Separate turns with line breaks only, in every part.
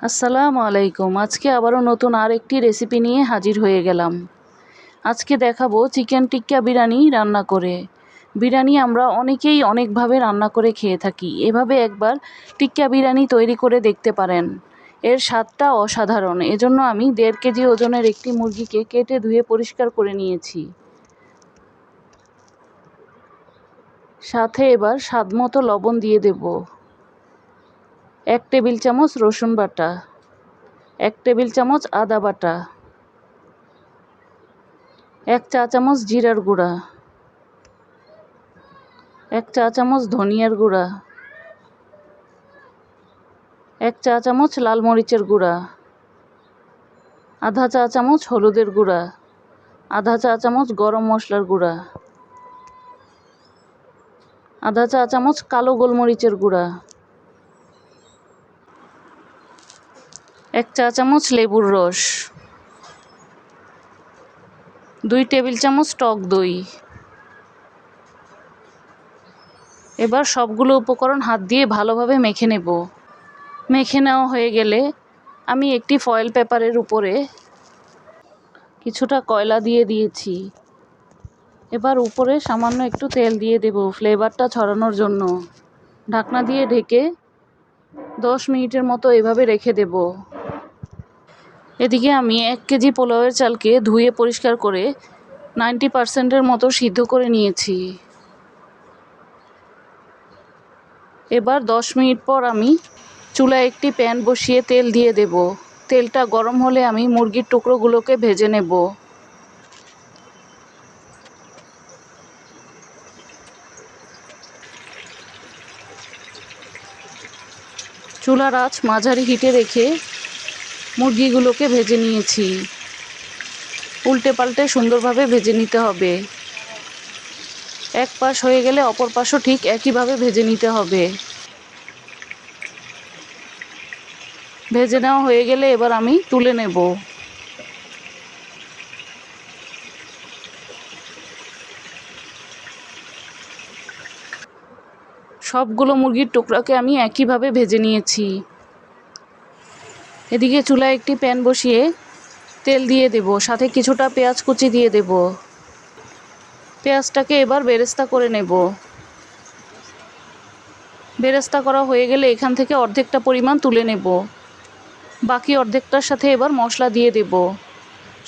আসসালামু আলাইকুম। আজকে আবারও নতুন আরেকটি রেসিপি নিয়ে হাজির হয়ে গেলাম। আজকে দেখাবো চিকেন টিক্কা বিরিয়ানি রান্না করে। বিরিয়ানি আমরা অনেকেই অনেকভাবে রান্না করে খেয়ে থাকি। এভাবে একবার টিক্কা বিরিয়ানি তৈরি করে দেখতে পারেন। এর স্বাদটা অসাধারণ। এজন্য আমি 1.5 কেজি ওজনের একটি মুরগিকে কেটে ধুয়ে পরিষ্কার করে নিয়েছি। সাথে এবার স্বাদমতো লবণ দিয়ে দেব। 1 টেবিল চামচ রসুন বাটা, 1 টেবিল চামচ আদা বাটা, 1 চা চামচ জিরার গুঁড়া, 1 চা চামচ ধনিয়ার গুঁড়া, 1 চা চামচ লাল মরিচের গুঁড়া, আধা চা চামচ হলুদের গুঁড়া, আধা চা চামচ গরম মশলার গুঁড়া, আধা চা চামচ কালো গোলমরিচের গুঁড়া, 1 চা চামচ লেবুর রস, 2 টেবিল চামচ টক দই। এবার সবগুলো উপকরণ হাত দিয়ে ভালোভাবে মেখে নেব। মেখে নেওয়া হয়ে গেলে আমি একটি ফয়েল পেপারের উপরে কিছুটা কয়লা দিয়ে দিয়েছি। এবার উপরে সামান্য একটু তেল দিয়ে দেব ফ্লেভারটা ছড়ানোর জন্য। ঢাকনা দিয়ে ঢেকে 10 মিনিটের মতো এভাবে রেখে দেব। এদিকে আমি 1 কেজি পোলাওয়ের চালকে ধুয়ে পরিষ্কার করে 90% মতো সিদ্ধ করে নিয়েছি। এবার 10 মিনিট পর আমি চুলায় একটি প্যান বসিয়ে তেল দিয়ে দেব। তেলটা গরম হলে আমি মুরগির টুকরোগুলোকে ভেজে নেব। চুলার আঁচ মাঝারি হিটে রেখে মুরগিগুলোকে ভেজে নিয়েছি। উল্টে পাল্টে সুন্দরভাবে ভেজে নিতে হবে। এক পাশ হয়ে গেলে অপর পাশও ঠিক একইভাবে ভেজে নিতে হবে। ভেজে নেওয়া হয়ে গেলে এবার আমি তুলে নেব। সবগুলো মুরগির টুকরাকে আমি একইভাবে ভেজে নিয়েছি। এদিকে চুলায় একটি প্যান বসিয়ে তেল দিয়ে দেব, সাথে কিছুটা পেঁয়াজ কুচি দিয়ে দেব। পেঁয়াজটাকে এবার বেরেস্তা করে নেব। বেরেস্তা করা হয়ে গেলে এখান থেকে অর্ধেকটা পরিমাণ তুলে নেব। বাকি অর্ধেকটার সাথে এবার মশলা দিয়ে দেব।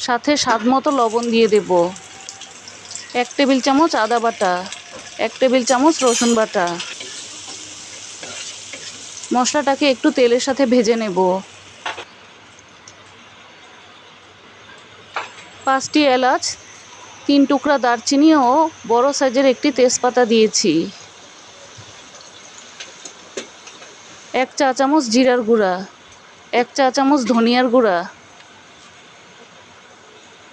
সাথে স্বাদমতো লবণ দিয়ে দেব। 1 টেবিল চামচ আদা বাটা, 1 টেবিল চামচ রসুন বাটা। মশলাটাকে একটু তেলের সাথে ভেজে নেব। 5টি এলাচ, 3 টুকরা দারচিনি ও বড় সাইজের একটি তেজপাতা দিয়েছি। 1 চা চামচ জিরার গুঁড়া, 1 চা চামচ ধনিয়ার গুঁড়া,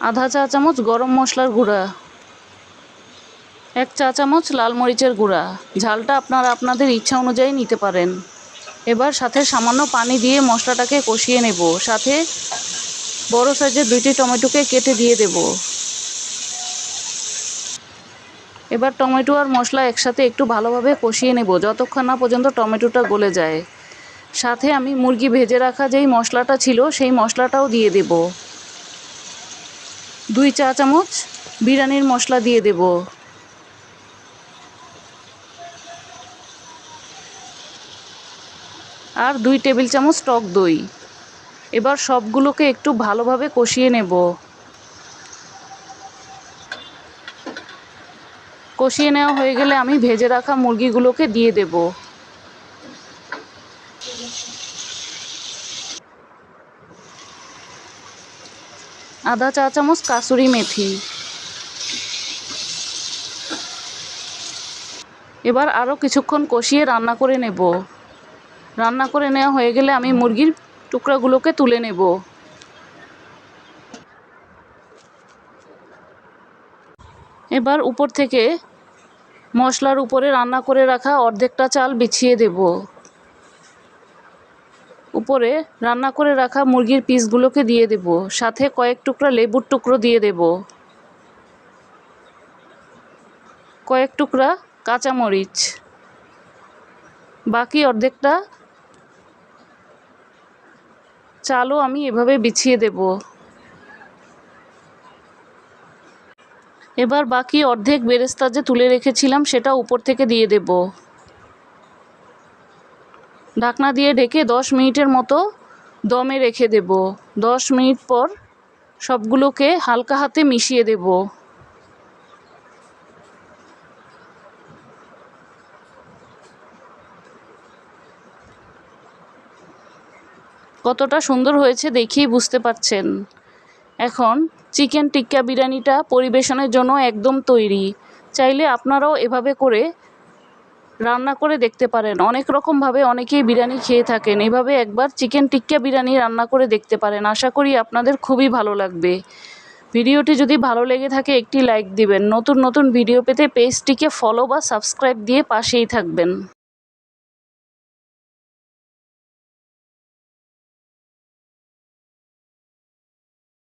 আধা চা চামচ গরম মশলার গুঁড়া, 1 চা চামচ লাল মরিচের গুঁড়া। ঝালটা আপনারা আপনাদের ইচ্ছা অনুযায়ী নিতে পারেন। এবার সাথে সামান্য পানি দিয়ে মশলাটাকে কষিয়ে নেব। সাথে বড় সাইজের 2টি টমেটোকে কেটে দিয়ে দেব। এবার টমেটো আর মশলা একসাথে একটু ভালোভাবে কষিয়ে নেব যতক্ষণ না পর্যন্ত টমেটোটা গলে যায়। সাথে আমি মুরগি ভেজে রাখা যেই মশলাটা ছিল সেই মশলাটাও দিয়ে দেব। 2 চা চামচ বিরিয়ানির মশলা দিয়ে দেব। আর 2 টেবিল চামচ টক দই। এবার সবগুলোকে একটু ভালোভাবে কষিয়ে নেব। কষিয়ে নেওয়া হয়ে গেলে আমি ভেজে রাখা মুরগিগুলোকে দিয়ে দেব। আধা চা চামচ কাসুরি মেথি। এবার আরও কিছুক্ষণ কষিয়ে রান্না করে নেব। রান্না করে নেওয়া হয়ে গেলে আমি মুরগির টুকরাগুলোকে তুলে নেব। এবার উপর থেকে মশলার উপরে রান্না করে রাখা অর্ধেকটা চাল বিছিয়ে দেব। উপরে রান্না করে রাখা মুরগির পিসগুলোকে দিয়ে দেব। সাথে কয়েক টুকরা লেবুর টুকরো দিয়ে দেব। কয়েক টুকরা কাঁচামরিচ। বাকি অর্ধেকটা চালও আমি এভাবে বিছিয়ে দেব। এবার বাকি অর্ধেক বেরেস্তা যে তুলে রেখেছিলাম সেটা উপর থেকে দিয়ে দেব। ঢাকনা দিয়ে ঢেকে 10 মিনিটের মতো দমে রেখে দেব। 10 মিনিট পর সবগুলোকে হালকা হাতে মিশিয়ে দেব। কতটা সুন্দর হয়েছে দেখেই বুঝতে পারছেন। এখন চিকেন টিক্কা বিরিয়ানিটা পরিবেশনের জন্য একদম তৈরি। চাইলে আপনারাও এভাবে করে রান্না করে দেখতে পারেন। অনেক রকমভাবে অনেকেই বিরিয়ানি খেয়ে থাকেন, এভাবে একবার চিকেন টিক্কা বিরিয়ানি রান্না করে দেখতে পারেন। আশা করি আপনাদের খুবই ভালো লাগবে। ভিডিওটি যদি ভালো লেগে থাকে একটি লাইক দিবেন। নতুন নতুন ভিডিও পেতে পেজটিকে ফলো বা সাবস্ক্রাইব দিয়ে পাশেই থাকবেন।